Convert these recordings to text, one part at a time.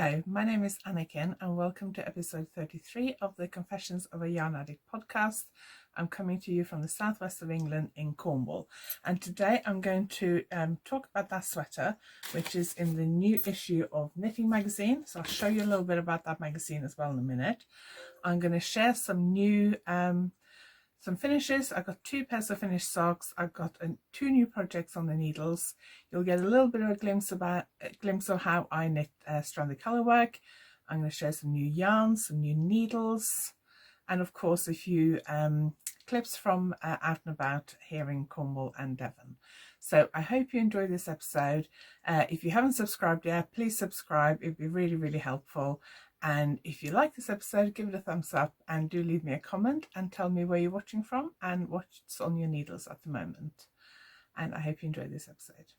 Hello, my name is Anniken and welcome to episode 33 of the Confessions of a Yarn Addict podcast. I'm coming to you from the southwest of England in Cornwall, and today I'm going to talk about that sweater which is in the new issue of Knitting magazine. So I'll show you a little bit about that magazine as well in a minute. I'm going to share some new some finishes. I've got 2 pairs of finished socks. I've got 2 new projects on the needles. You'll get a little bit of a glimpse of how I knit stranded colourwork. I'm going to share some new yarns, some new needles, and of course a few clips from out and about here in Cornwall and Devon. So I hope you enjoyed this episode. If you haven't subscribed yet, please subscribe. It'd be really helpful. And if you like this episode, give it a thumbs up and do leave me a comment and tell me where you're watching from and what's on your needles at the moment. And I hope you enjoy this episode.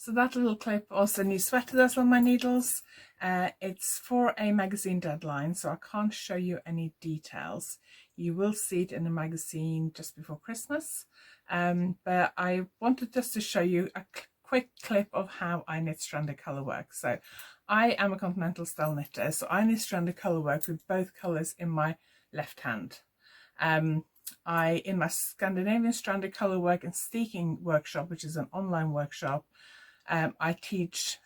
So that little clip, also a new sweater that's on my needles. It's for a magazine deadline, so I can't show you any details. You will see it in the magazine just before Christmas. But I wanted just to show you a quick clip of how I knit stranded colourwork. So I am a continental style knitter, so I knit stranded colourwork with both colours in my left hand. In my Scandinavian stranded colourwork and steeking workshop, which is an online workshop, I teach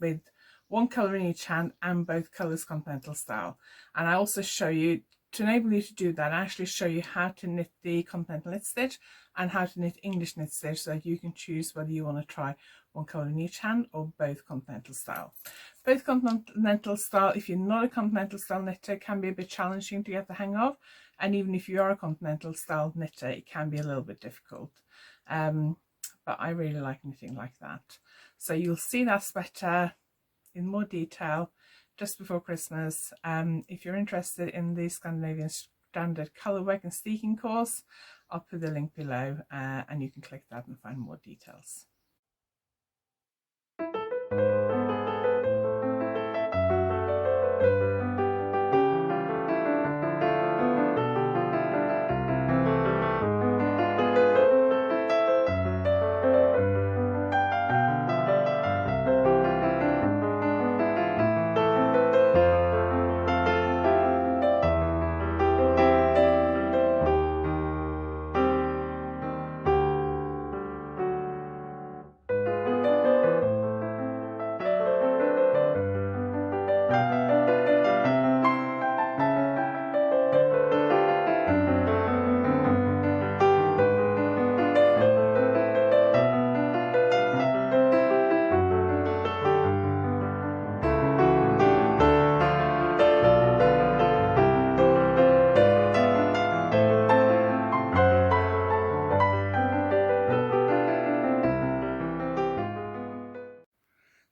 with one colour in each hand and both colours continental style. And I also show you, to enable you to do that, I actually show you how to knit the continental knit stitch and how to knit English knit stitch, so that you can choose whether you want to try one colour in each hand or both continental style. Both continental style, if you're not a continental style knitter, can be a bit challenging to get the hang of, and even if you are a continental style knitter, it can be a little bit difficult. but I really like knitting like that. So you'll see that sweater in more detail just before Christmas. If you're interested in the Scandinavian Standard Colourwork and Steeking course, I'll put the link below and you can click that and find more details.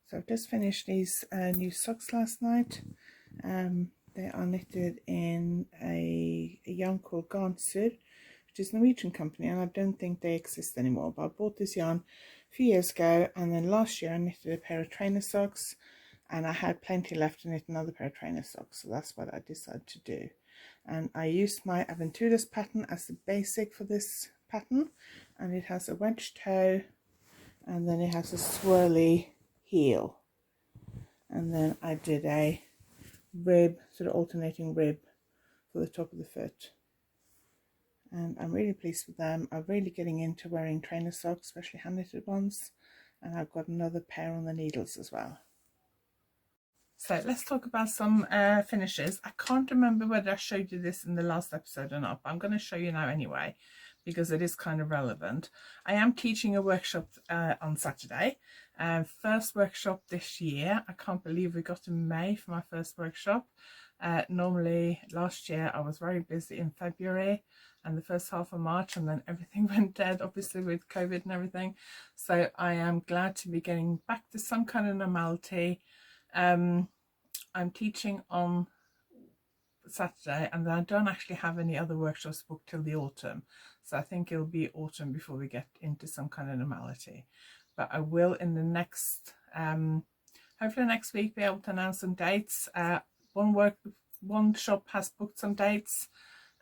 So I've just finished these new socks last night. They are knitted in a yarn called Garnsur, which is a Norwegian company, and I don't think they exist anymore. But I bought this yarn a few years ago, and then last year I knitted a pair of trainer socks, and I had plenty left to knit another pair of trainer socks, so that's what I decided to do. And I used my Aventuras pattern as the basic for this pattern, and it has a wedge toe, and then it has a swirly heel, and then I did a rib, sort of alternating rib for the top of the foot, and I'm really pleased with them. I'm really getting into wearing trainer socks, especially hand knitted ones, and I've got another pair on the needles as well. So let's talk about some finishes. I can't remember whether I showed you this in the last episode or not, but I'm going to show you now anyway, because it is kind of relevant. I am teaching a workshop on Saturday. First workshop this year. I can't believe we got to May for my first workshop. Normally last year I was very busy in February and the first half of March, and then everything went dead, obviously with COVID and everything. So I am glad to be getting back to some kind of normality. I'm teaching on Saturday, and then I don't actually have any other workshops booked till the autumn, so I think it'll be autumn before we get into some kind of normality. But I will in the next hopefully next week be able to announce some dates. One shop has booked some dates,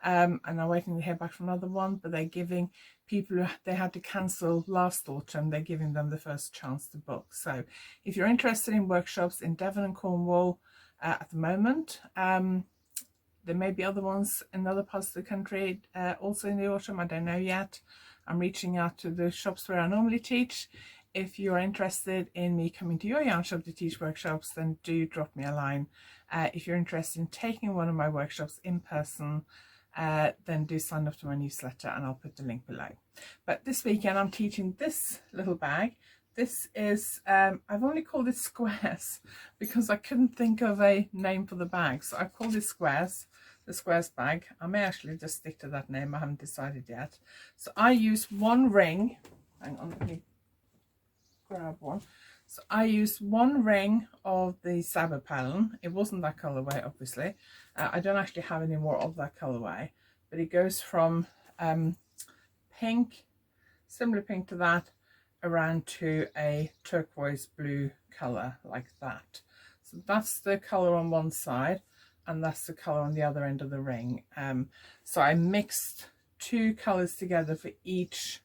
and I'm waiting to hear back from another one, but they're giving people who they had to cancel last autumn, they're giving them the first chance to book. So if you're interested in workshops in Devon and Cornwall at the moment, there may be other ones in other parts of the country also in the autumn. I don't know yet. I'm reaching out to the shops where I normally teach. If you're interested in me coming to your yarn shop to teach workshops, then do drop me a line. If you're interested in taking one of my workshops in person, then do sign up to my newsletter, and I'll put the link below. But this weekend I'm teaching this little bag. This is, I've only called it Squares because I couldn't think of a name for the bag. So I've called it Squares, the Squares bag. I may actually just stick to that name. I haven't decided yet. So I use one ring. Hang on, let me grab one. So I used one ring of the Saba pattern. It wasn't that colorway, obviously. I don't actually have any more of that colorway, but it goes from pink, similar pink to that, around to a turquoise blue color like that. So that's the color on one side, and that's the color on the other end of the ring. So I mixed two colors together for each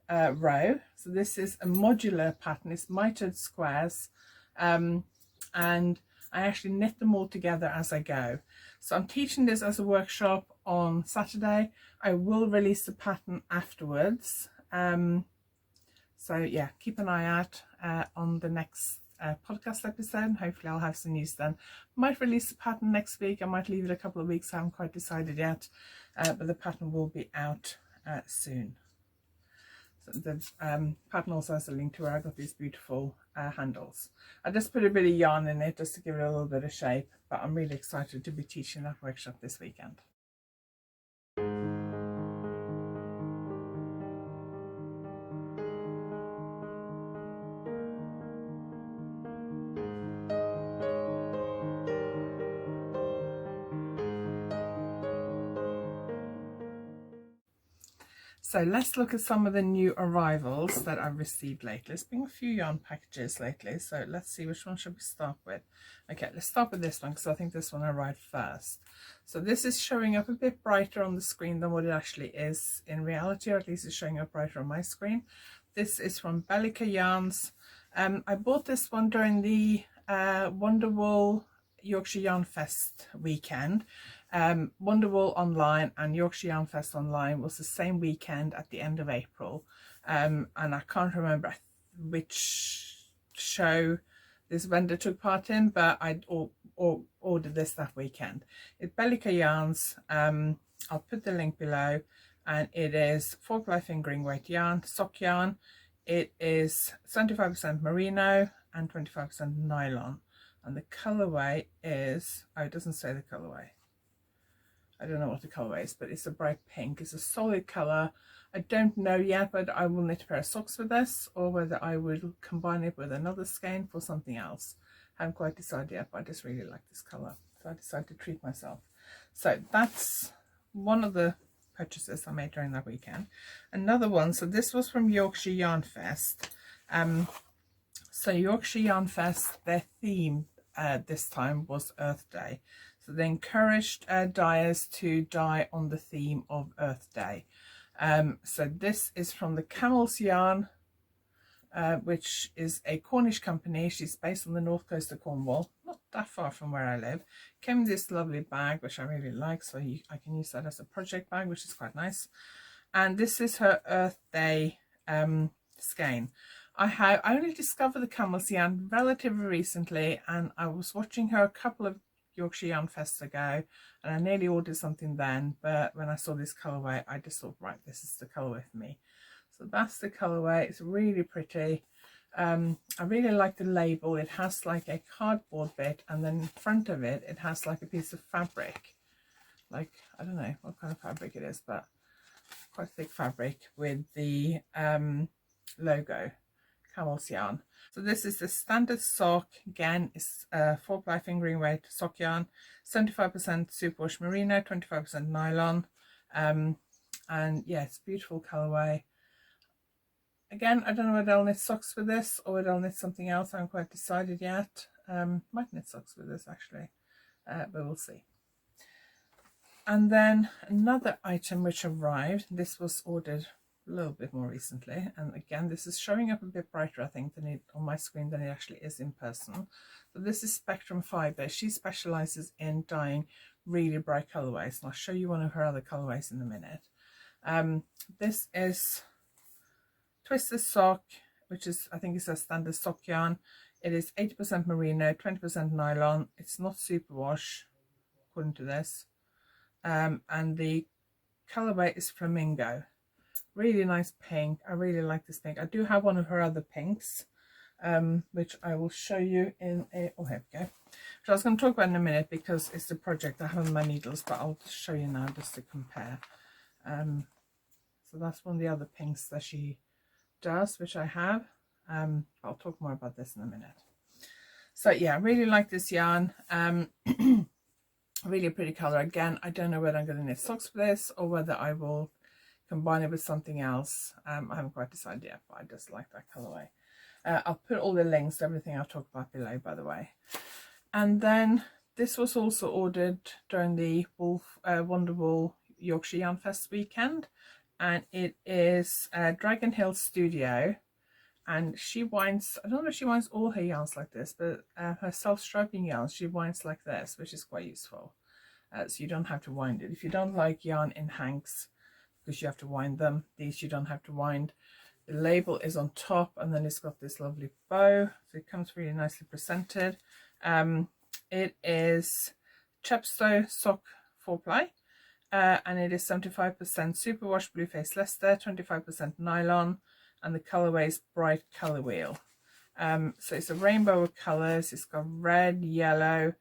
row. So this is a modular pattern. It's mitered squares, and I actually knit them all together as I go. So I'm teaching this as a workshop on Saturday. I will release the pattern afterwards. So yeah, keep an eye out on the next podcast episode. Hopefully I'll have some news then. Might release the pattern next week. I might leave it a couple of weeks. I haven't quite decided yet, but the pattern will be out soon. So the pattern also has a link to where I got these beautiful handles. I just put a bit of yarn in it just to give it a little bit of shape, but I'm really excited to be teaching that workshop this weekend. So let's look at some of the new arrivals that I've received lately. There's been a few yarn packages lately, so let's see which one should we start with. Okay, let's start with this one because I think this one arrived first. So this is showing up a bit brighter on the screen than what it actually is in reality, or at least it's showing up brighter on my screen. This is from Bellica Yarns. I bought this one during the Wonderwool Yorkshire Yarn Fest weekend. Wonderwool online and Yorkshire Yarn Fest online was the same weekend at the end of April, and I can't remember which show this vendor took part in, but I ordered this that weekend. It's Bellica Yarns. I'll put the link below, and it is 4-ply fingering weight yarn, sock yarn. It is 75% merino and 25% nylon, and the colorway is, oh, it doesn't say the colorway. I don't know what the colour is, but it's a bright pink. It's a solid colour. I don't know yet whether I will knit a pair of socks with this or whether I will combine it with another skein for something else. I haven't quite decided yet, but I just really like this colour, so I decided to treat myself. So that's one of the purchases I made during that weekend. Another one, so this was from Yorkshire Yarn Fest. So Yorkshire Yarn Fest, their theme this time was Earth Day. So they encouraged dyers to dye on the theme of Earth Day. So this is from the Camel's Yarn, which is a Cornish company. She's based on the north coast of Cornwall, not that far from where I live. Came in this lovely bag, which I really like, so I can use that as a project bag, which is quite nice. And this is her Earth Day skein. I only discovered the Camel's Yarn relatively recently, and I was watching her a couple of Yorkshire Yarn Fest ago, and I nearly ordered something then, but when I saw this colorway I just thought, right, this is the colorway for me. So that's the colorway. It's really pretty. I really like the label. It has like a cardboard bit, and then in front of it it has like a piece of fabric, like I don't know what kind of fabric it is, but quite thick fabric with the logo Camel's Yarn. So this is the standard sock. Again, it's 4-ply fingering weight sock yarn, 75% superwash merino, 25% nylon, and yeah, it's a beautiful colorway. Again, I don't know whether I'll knit socks with this or whether I'll knit something else. I haven't quite decided yet. Might knit socks with this actually, but we'll see. And then another item which arrived, this was ordered a little bit more recently, and again this is showing up a bit brighter I think than it on my screen than it actually is in person. So this is Spectrum Fibre. She specializes in dyeing really bright colorways, and I'll show you one of her other colorways in a minute. This is Twisted Sock, which is, I think it's a standard sock yarn. It is 80% merino, 20% nylon. It's not superwash according to this, and the colorway is Flamingo. Really nice pink. I really like this pink. I do have one of her other pinks, which I will show you in a, oh, here we go, which I was going to talk about in a minute because it's the project I have on my needles, but I'll just show you now just to compare. So that's one of the other pinks that she does, which I have. I'll talk more about this in a minute. So yeah, I really like this yarn. Really pretty color. Again, I don't know whether I'm going to knit socks for this or whether I will combine it with something else. I haven't quite decided yet, but I just like that colorway. I'll put all the links to everything I'll talk about below, by the way. And then this was also ordered during the Wonderwool Yorkshire Yarn Fest weekend, and it is Dragon Hill Studio, and she winds, I don't know if she winds all her yarns like this, but her self-striping yarns she winds like this, which is quite useful. So you don't have to wind it. If you don't like yarn in hanks because you have to wind them, these you don't have to wind. The label is on top, and then it's got this lovely bow, so it comes really nicely presented. It is Chepstow Sock 4-ply, and it is 75% superwash blue face Leicester, 25% nylon, and the colorway is Bright Color Wheel. So it's a rainbow of colors. It's got red, yellow,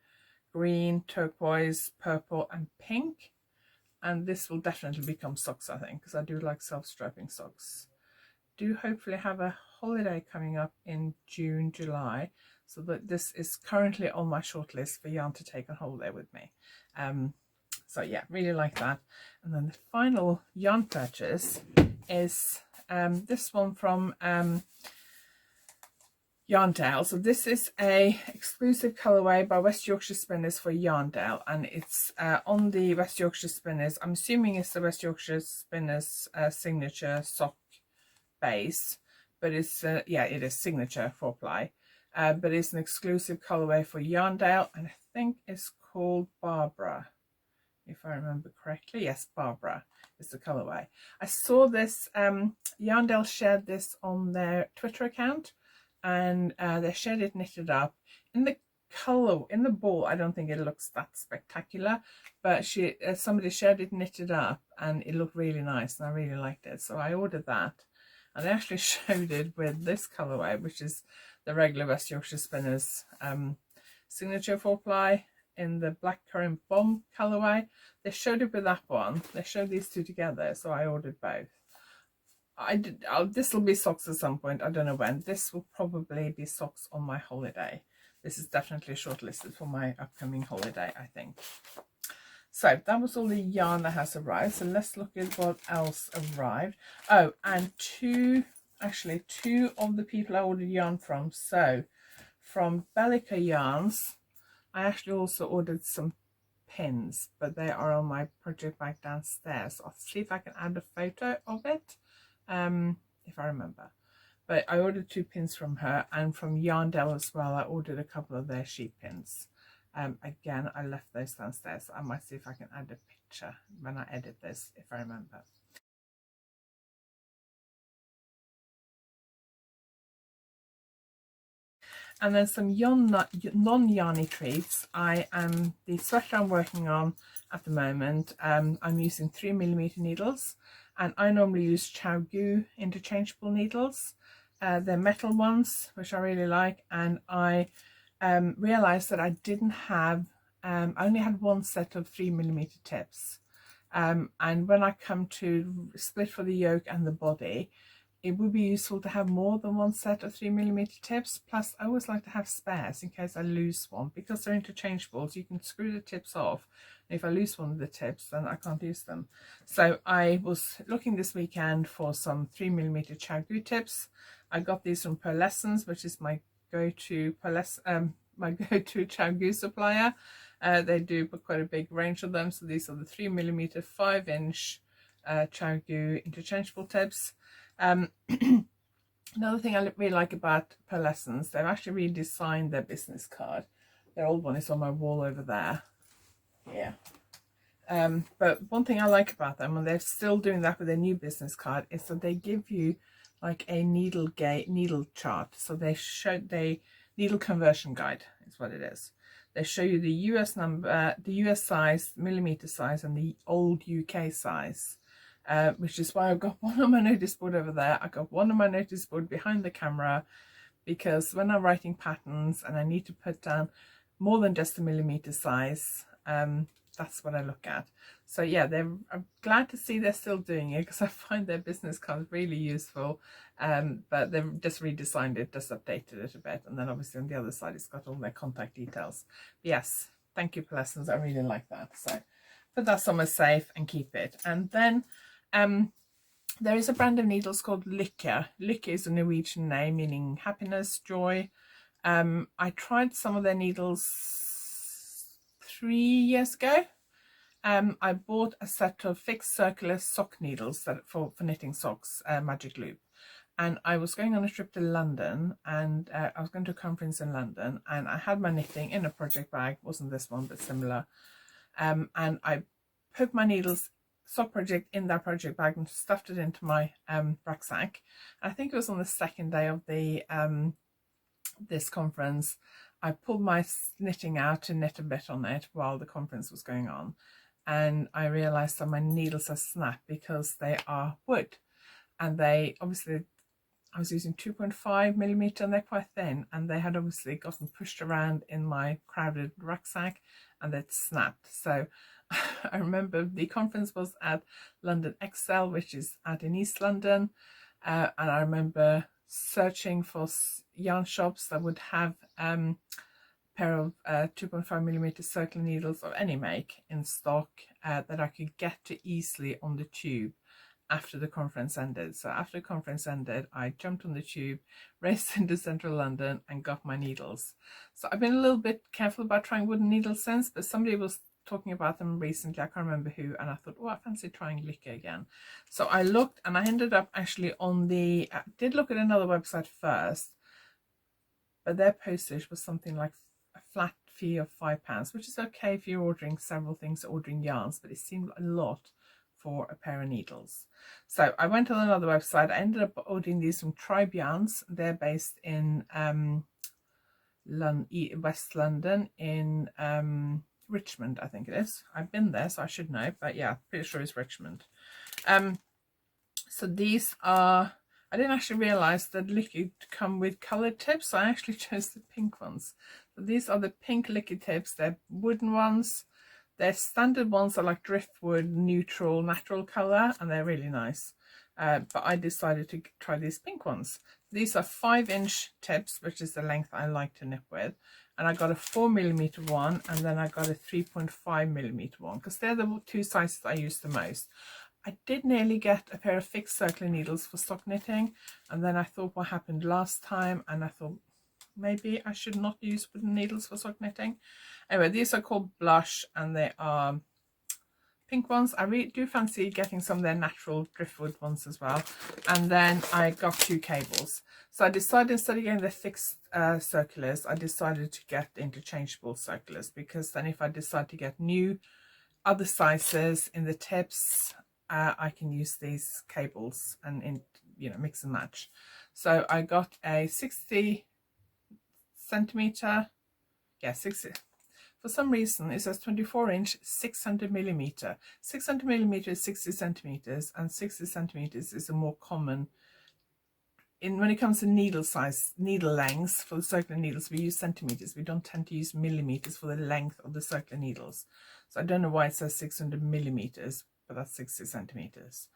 green, turquoise, purple, and pink. And this will definitely become socks, I think, because I do like self-striping socks. Do hopefully have a holiday coming up in June, July, so that this is currently on my shortlist for yarn to take on holiday with me. So yeah, really like that. And then the final yarn purchase is this one from YarnAddict. So this is a exclusive colorway by West Yorkshire Spinners for YarnAddict, and it's on the West Yorkshire Spinners. I'm assuming it's the West Yorkshire Spinners signature sock base, but it's yeah, it is signature 4-ply, but it's an exclusive colorway for YarnAddict, and I think it's called Barbara, if I remember correctly. Yes, Barbara is the colorway. I saw this, YarnAddict shared this on their Twitter account, and they shared it knitted up. In the color, in the ball, I don't think it looks that spectacular, but somebody shared it knitted up and it looked really nice and I really liked it, so I ordered that. And they actually showed it with this colorway, which is the regular West Yorkshire Spinners signature 4-ply in the black currant bomb colorway. They showed it with that one. They showed these two together, so I ordered both. This will be socks at some point. I don't know when. This will probably be socks on my holiday. This is definitely shortlisted for my upcoming holiday, I think. So that was all the yarn that has arrived. So let's look at what else arrived. Oh, and two of the people I ordered yarn from. So from Bellica Yarns, I actually also ordered some pins, but they are on my project bag downstairs. I'll see if I can add a photo of it, if I remember. But I ordered 2 pins from her, and from YarnAddict as well, I ordered a couple of their sheep pins. Again, I left those downstairs. So I might see if I can add a picture when I edit this, if I remember. And then some non-yarny treats. The sweater I'm working on at the moment, I'm using 3mm needles, and I normally use Chow interchangeable needles. They're metal ones, which I really like, and I realized that I didn't have, I only had one set of 3mm tips, and when I come to split for the yoke and the body, it would be useful to have more than one set of 3mm tips. Plus I always like to have spares in case I lose one, because they're interchangeable, so you can screw the tips off, and if I lose one of the tips then I can't use them. So I was looking this weekend for some 3mm Chow tips. I got these from Pearlessence, which is my go-to Chow supplier. They do quite a big range of them. So these are the 3mm 5-inch Chow interchangeable tips. Another thing I really like about Pearlessence, they've actually redesigned their business card. Their old one is on my wall over there. Yeah. But one thing I like about them, and they're still doing that with their new business card, is that they give you like a needle chart. So they show needle conversion guide is what it is. They show you the US number, the US size, millimeter size, and the old UK size. Which is why I've got one on my notice board over there. I got one on my notice board behind the camera, because when I'm writing patterns and I need to put down more than just a millimeter size, that's what I look at. So yeah, I'm glad to see they're still doing it, because I find their business cards really useful. But they've just redesigned it, just updated it a bit, and then obviously on the other side it's got all their contact details. But yes, thank you, Pearlessence. I really like that. So put that somewhere safe and keep it. And then there is a brand of needles called Lykke. Lykke is a Norwegian name meaning happiness, joy. I tried some of their needles 3 years ago. I bought a set of fixed circular sock needles for knitting socks, Magic Loop. And I was going on a trip to London, and I was going to a conference in London, and I had my knitting in a project bag. Wasn't this one, but similar. And I put my needles sock project in that project bag and stuffed it into my rucksack. I think it was on the second day of the this conference. I pulled my knitting out to knit a bit on it while the conference was going on, and I realized that my needles are snapped because they are wood, and they obviously, I was using 2.5mm and they're quite thin, and they had obviously gotten pushed around in my crowded rucksack and they'd snapped. So I remember the conference was at London XL, which is out in East London, and I remember searching for yarn shops that would have a pair of 2.5mm circular needles of any make in stock that I could get to easily on the tube. after the conference ended. So after the conference ended, I jumped on the tube, raced into central London and got my needles. So I've been a little bit careful about trying wooden needles since, but somebody was talking about them recently, I can't remember who, and I thought, oh, I fancy trying Lykke again. So I looked, and I ended up actually on the, I did look at another website first, but their postage was something like a flat fee of £5, which is okay if you're ordering several things, ordering yarns, but it seemed a lot for a pair of needles. So I went on another website. I ended up ordering these from Tribe Yarns. They're based in West London, in Richmond, I think it is. I've been there, so I should know, but yeah, pretty sure it's Richmond. So these are, I didn't actually realize that Lykke come with colored tips, so I actually chose the pink ones. So these are the pink Lykke tips. They're wooden ones. Their standard ones are like driftwood, neutral, natural color, and they're really nice. But I decided to try these pink ones. These are 5-inch tips, which is the length I like to knit with. And I got a 4mm one, and then I got a 3.5mm one, because they're the two sizes I use the most. I did nearly get a pair of fixed circular needles for sock knitting, and then I thought what happened last time, and I thought maybe I should not use wooden needles for sock knitting. Anyway, these are called Blush, and they are pink ones. I really do fancy getting some of their natural driftwood ones as well. And then I got 2 cables. So I decided, instead of getting the fixed circulars, I decided to get interchangeable circulars, because then if I decide to get new other sizes in the tips, I can use these cables and mix and match. So I got a 60 centimeter, yeah, 60. For some reason it says 24-inch 600mm. 600mm is 60 centimeters, and 60 centimeters is a more common when it comes to needle size, needle lengths. For the circular needles we use centimeters. We don't tend to use millimeters for the length of the circular needles. So I don't know why it says 600mm, but that's 60 centimeters.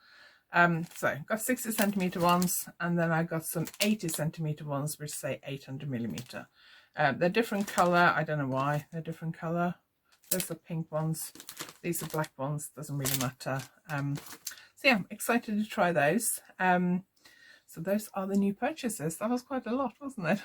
So got 60 centimeter ones, and then I got some 80 centimeter ones which say 800mm. They're different color. I don't know why they're different color. Those are pink ones, these are black ones, doesn't really matter. So yeah, I'm excited to try those. So those are the new purchases. That was quite a lot, wasn't it?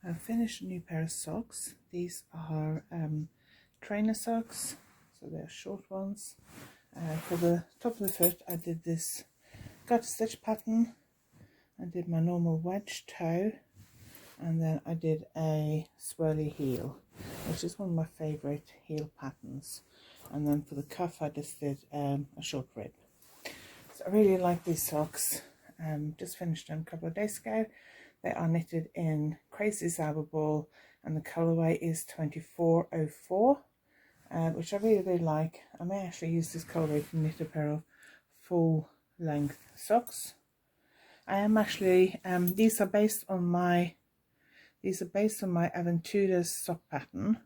I finished a new pair of socks. These are trainer socks, so they're short ones. For the top of the foot I did this gut stitch pattern. I did my normal wedge toe, and then I did a swirly heel, which is one of my favourite heel patterns. And then for the cuff I just did a short rib. So I really like these socks. Just finished them a couple of days ago. They are knitted in Crazy Ball, and the colourway is 2404, which I really like. I may actually use this colourway to knit a pair of full length socks. I am actually these are based on my Evan Tudor's sock pattern,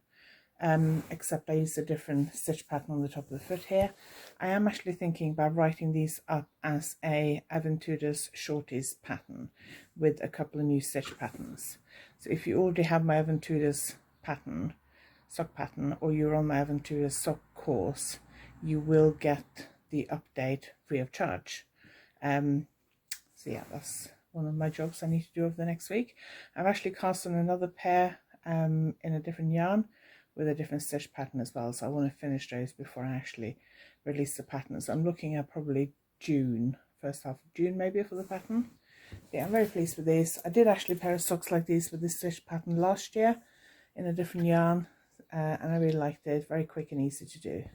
except I used a different stitch pattern on the top of the foot here. I am actually thinking about writing these up as a Evan Tudor's shorties pattern with a couple of new stitch patterns. So if you already have my Evan Tudor's pattern, sock pattern, or you're on my Evan Tudor's sock course, you will get the update free of charge. So yeah, that's one of my jobs I need to do over the next week. I've actually cast on another pair in a different yarn with a different stitch pattern as well, so I want to finish those before I actually release the patterns. I'm looking at probably June, first half of June maybe, for the pattern. Yeah, I'm very pleased with these. I did actually a pair of socks like these with this stitch pattern last year in a different yarn, and I really liked it. Very quick and easy to do.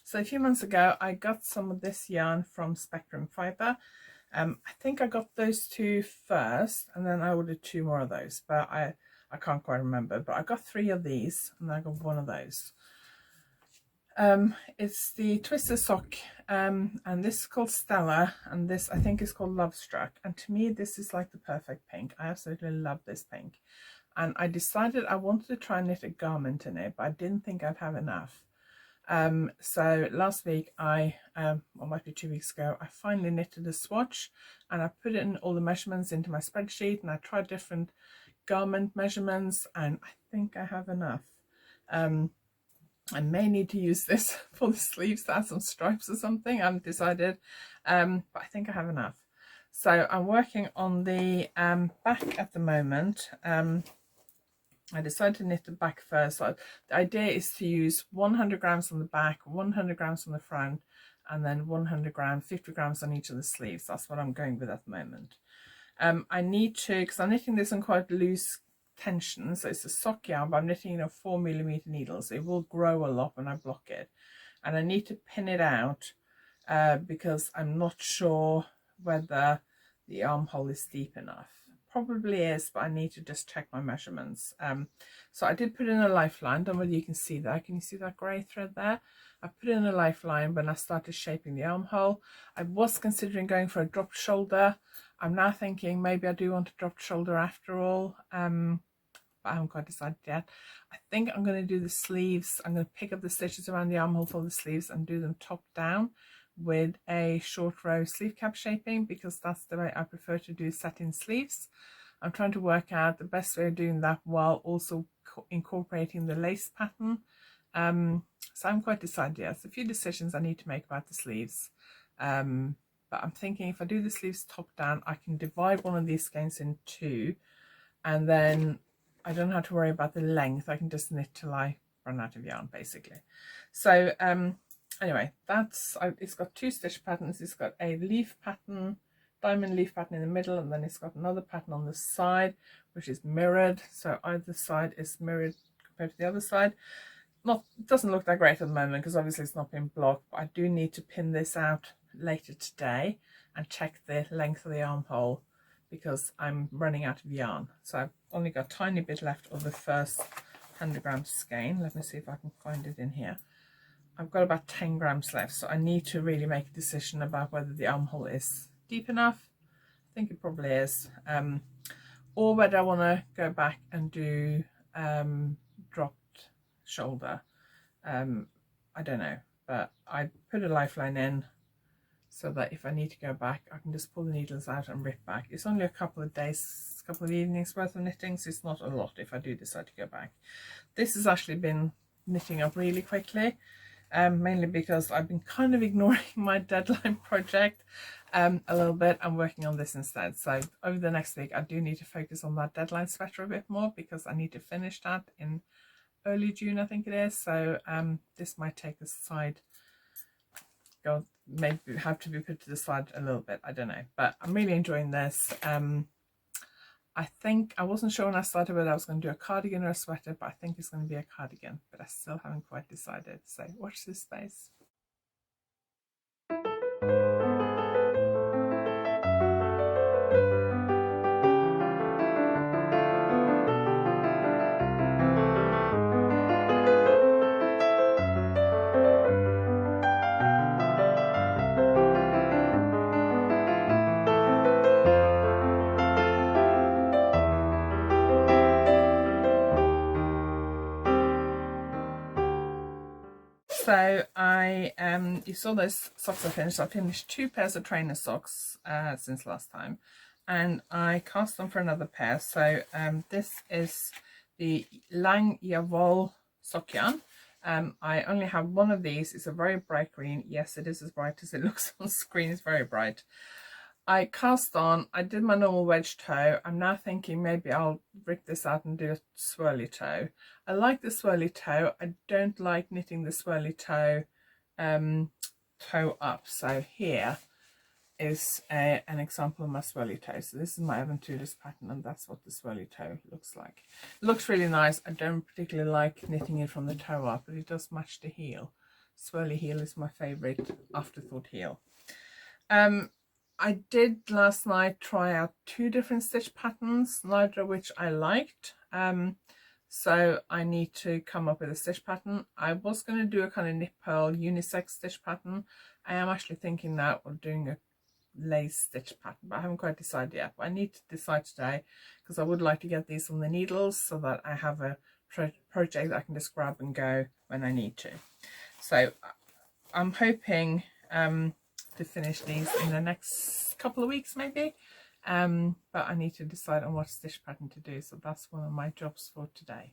So a few months ago I got some of this yarn from Spectrum Fibre. I think I got those two first, and then I ordered 2 more of those, but I can't quite remember. But I got 3 of these, and I got 1 of those. It's the Twister sock, and this is called Stella, and this I think is called Love Struck. And to me this is like the perfect pink. I absolutely love this pink, and I decided I wanted to try and knit a garment in it, but I didn't think I'd have enough. So last week or might be 2 weeks ago, I finally knitted a swatch, and I put in all the measurements into my spreadsheet, and I tried different garment measurements, and I think I have enough. I may need to use this for the sleeves to add some stripes or something. I haven't decided, but I think I have enough. So I'm working on the back at the moment. I decided to knit the back first. So the idea is to use 100 grams on the back, 100 grams on the front, and then 100 grams, 50 grams on each of the sleeves. That's what I'm going with at the moment. I need to, because I'm knitting this on quite loose tension, so it's a sock yarn, but I'm knitting 4mm needles, so it will grow a lot when I block it. And I need to pin it out because I'm not sure whether the armhole is deep enough. Probably is, but I need to just check my measurements. So I did put in a lifeline. Don't know whether you can see that. Can you see that grey thread there? I put in a lifeline when I started shaping the armhole. I was considering going for a dropped shoulder. I'm now thinking maybe I do want a dropped shoulder after all, but I haven't quite decided yet. I think I'm going to do the sleeves. I'm going to pick up the stitches around the armhole for the sleeves and do them top down with a short row sleeve cap shaping, because that's the way I prefer to do satin sleeves. I'm trying to work out the best way of doing that while also incorporating the lace pattern. So I'm quite decided. Yes, a few decisions I need to make about the sleeves. But I'm thinking if I do the sleeves top down, I can divide one of these skeins in 2, and then I don't have to worry about the length. I can just knit till I run out of yarn, basically. So anyway, it's got 2 stitch patterns. It's got a leaf pattern, diamond leaf pattern in the middle, and then it's got another pattern on the side which is mirrored, so either side is mirrored compared to the other side. It doesn't look that great at the moment because obviously it's not been blocked, but I do need to pin this out later today and check the length of the armhole because I'm running out of yarn. So only got a tiny bit left of the first 100 grams skein. Let me see if I can find it in here. I've got about 10 grams left, so I need to really make a decision about whether the armhole is deep enough. I think it probably is. Or whether I want to go back and do dropped shoulder. I don't know, but I put a lifeline in so that if I need to go back, I can just pull the needles out and rip back. It's only a couple of days, couple of evenings worth of knitting, so it's not a lot if I do decide to go back. This has actually been knitting up really quickly, mainly because I've been kind of ignoring my deadline project a little bit. I'm working on this instead. So over the next week, I do need to focus on that deadline sweater a bit more because I need to finish that in early June, I think it is. So this might take the side, maybe have to be put to the side a little bit. I don't know, but I'm really enjoying this. I think I wasn't sure when I started whether I was going to do a cardigan or a sweater, but I think it's going to be a cardigan, but I still haven't quite decided. So watch this space. So you saw those socks I finished. I finished 2 pairs of trainer socks since last time, and I cast them for another pair. So this is the Lang Yavol sock yarn. I only have one of these. It's a very bright green. Yes, it is as bright as it looks on screen. It's very bright. I cast on, I did my normal wedge toe. I'm now thinking maybe I'll rip this out and do a swirly toe. I like the swirly toe. I don't like knitting the swirly toe toe up. So here is an example of my swirly toe. So this is my Evan Tudor's pattern, and that's what the swirly toe looks like. It looks really nice. I don't particularly like knitting it from the toe up, but it does match the heel. Swirly heel is my favourite afterthought heel. I did last night try out 2 different stitch patterns, neither of which I liked. So I need to come up with a stitch pattern. I was going to do a kind of knit purl unisex stitch pattern. I am actually thinking now of doing a lace stitch pattern, but I haven't quite decided yet. But I need to decide today because I would like to get these on the needles so that I have a project that I can just grab and go when I need to. So I'm hoping to finish these in the next couple of weeks maybe, but I need to decide on what stitch pattern to do, so that's one of my jobs for today.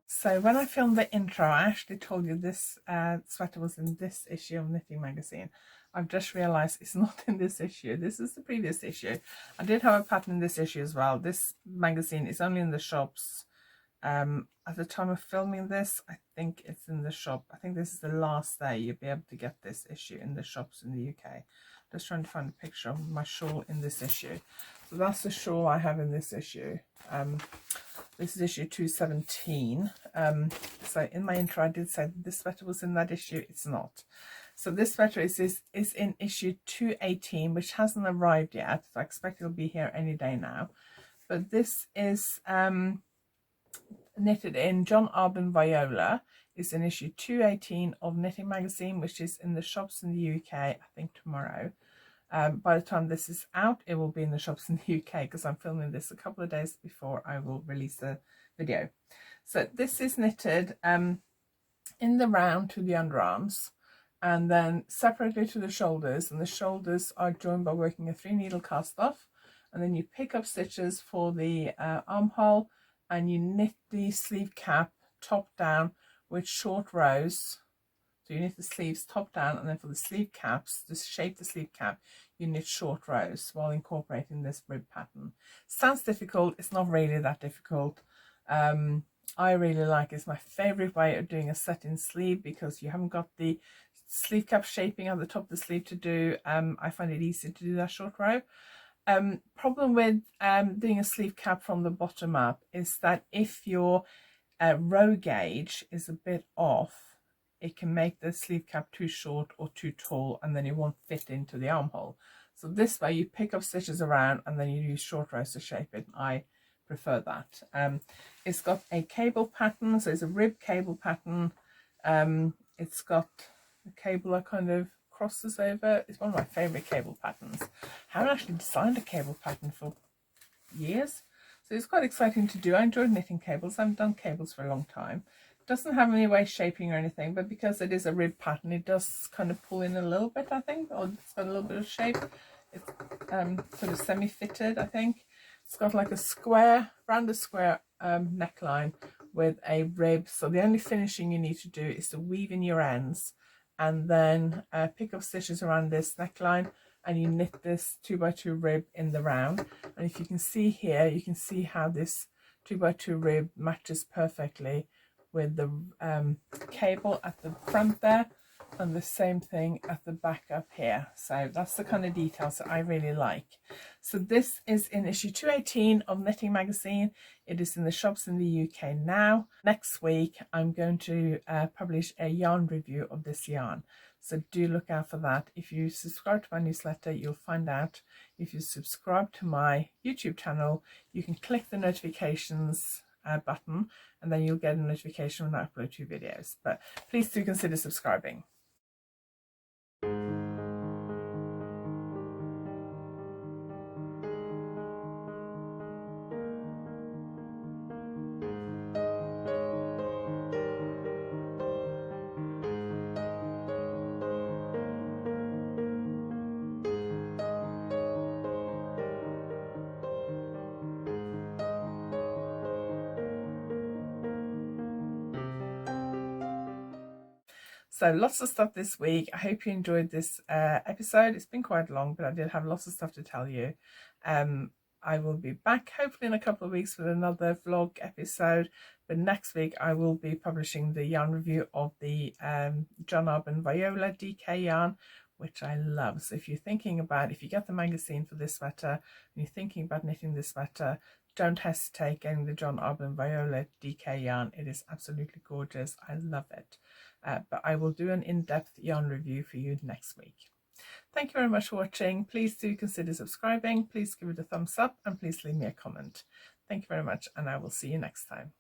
So when I filmed the intro, I actually told you this sweater was in this issue of Knitting Magazine. I've just realised it's not in this issue. This is the previous issue. I did have a pattern in this issue as well. This magazine is only in the shops. At the time of filming this, I think it's in the shop. I think this is the last day you'll be able to get this issue in the shops in the UK. Just trying to find a picture of my shawl in this issue. So that's the shawl I have in this issue. This is issue 217. So in my intro I did say that this sweater was in that issue. It's not. So this sweater is in issue 218, which hasn't arrived yet. So I expect it'll be here any day now. But this is knitted in John Arbon Viola. It's in issue 218 of Knitting Magazine, which is in the shops in the UK, I think tomorrow. By the time this is out, it will be in the shops in the UK because I'm filming this a couple of days before I will release the video. So this is knitted in the round to the underarms and then separately to the shoulders, and the shoulders are joined by working a 3-needle cast off, and then you pick up stitches for the armhole and you knit the sleeve cap top down with short rows. So you knit the sleeves top down, and then for the sleeve caps, to shape the sleeve cap, you knit short rows while incorporating this rib pattern. Sounds difficult. It's not really that difficult. I really like it. It's my favourite way of doing a set-in sleeve because you haven't got the sleeve cap shaping at the top of the sleeve to do. I find it easy to do that short row. Problem with doing a sleeve cap from the bottom up is that if your row gauge is a bit off, it can make the sleeve cap too short or too tall, and then it won't fit into the armhole. So this way you pick up stitches around and then you use short rows to shape it. I prefer that. It's got a cable pattern, so it's a rib cable pattern. It's got a cable that kind of crosses over. It's one of my favorite cable patterns. I haven't actually designed a cable pattern for years, so it's quite exciting to do. I enjoy knitting cables. I haven't done cables for a long time. It doesn't have any waist shaping or anything, but because it is a rib pattern, it does kind of pull in a little bit, I think, or it's got a little bit of shape. It's sort of semi-fitted, I think. It's got like a square, rounded square neckline with a rib. So the only finishing you need to do is to weave in your ends and then pick up stitches around this neckline, and you knit this 2x2 rib in the round. And if you can see here, you can see how this 2x2 rib matches perfectly with the cable at the front there, and the same thing at the back up here. So that's the kind of details that I really like. So this is in issue 218 of Knitting Magazine. It is in the shops in the UK now. Next week I'm going to publish a yarn review of this yarn, so do look out for that. If you subscribe to my newsletter, you'll find out. If you subscribe to my YouTube channel, you can click the notifications button, and then you'll get a notification when I upload 2 videos. But please do consider subscribing. So lots of stuff this week. I hope you enjoyed this episode. It's been quite long, but I did have lots of stuff to tell you. I will be back hopefully in a couple of weeks with another vlog episode, but next week I will be publishing the yarn review of the John Arbon Viola DK yarn, which I love. So if you're thinking about, if you get the magazine for this sweater and you're thinking about knitting this sweater, don't hesitate getting the John Arbon Viola DK yarn. It is absolutely gorgeous. I love it. But I will do an in-depth yarn review for you next week. Thank you very much for watching. Please do consider subscribing. Please give it a thumbs up and please leave me a comment. Thank you very much, and I will see you next time.